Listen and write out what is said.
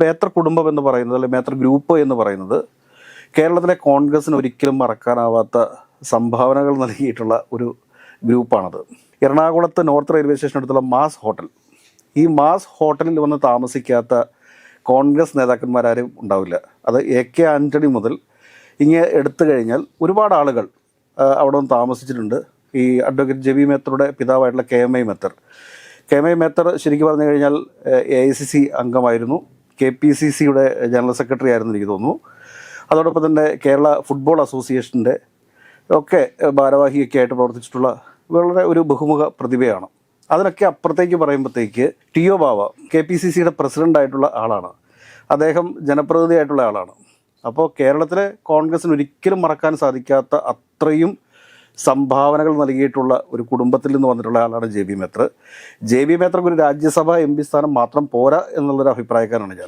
മേത്ര കുടുംബം എന്ന് പറയുന്നത്, അല്ലെങ്കിൽ മേത്ര ഗ്രൂപ്പ് എന്ന് പറയുന്നത് കേരളത്തിലെ കോൺഗ്രസിന് ഒരിക്കലും മറക്കാനാവാത്ത സംഭാവനകൾ നൽകിയിട്ടുള്ള ഒരു ഗ്രൂപ്പാണത്. എറണാകുളത്ത് നോർത്ത് റെയിൽവേ സ്റ്റേഷനടുത്തുള്ള മാസ് ഹോട്ടൽ, ഈ മാസ് ഹോട്ടലിൽ വന്ന് താമസിക്കാത്ത കോൺഗ്രസ് നേതാക്കന്മാരാരും ഉണ്ടാവില്ല. അത് AK ആൻ്റണി മുതൽ ഇങ്ങനെ എടുത്തു കഴിഞ്ഞാൽ ഒരുപാട് ആളുകൾ അവിടെ വന്ന് താമസിച്ചിട്ടുണ്ട്. ഈ അഡ്വക്കേറ്റ് ജെബി മേത്തറുടെ പിതാവായിട്ടുള്ള KMI മേത്തർ. KMI മേത്തർ ശരിക്കും പറഞ്ഞു കഴിഞ്ഞാൽ AICC അംഗമായിരുന്നു, KPCCയുടെ ജനറൽ സെക്രട്ടറി ആയിരുന്നു എനിക്ക് തോന്നുന്നു. അതോടൊപ്പം തന്നെ കേരള ഫുട്ബോൾ അസോസിയേഷൻ്റെ ഒക്കെ ഭാരവാഹിയൊക്കെ ആയിട്ട് പ്രവർത്തിച്ചിട്ടുള്ള വളരെ ഒരു ബഹുമുഖ പ്രതിഭയാണ്. അതിനൊക്കെ അപ്പുറത്തേക്ക് പറയുമ്പോഴത്തേക്ക് TO ബാവ KPCCയുടെ പ്രസിഡൻ്റായിട്ടുള്ള ആളാണ്. അദ്ദേഹം ജനപ്രതിനിധിയായിട്ടുള്ള ആളാണ്. അപ്പോൾ കേരളത്തിലെ കോൺഗ്രസിന് ഒരിക്കലും മറക്കാൻ സാധിക്കാത്ത അത്രയും സംഭാവനകൾ നൽകിയിട്ടുള്ള ഒരു കുടുംബത്തിൽ നിന്ന് വന്നിട്ടുള്ള ആളാണ് JB മേത്തർ. JB മേത്തർക്ക് ഒരു രാജ്യസഭാ MP സ്ഥാനം മാത്രം പോരാ എന്നുള്ളൊരു അഭിപ്രായക്കാരാണ് ഞാൻ.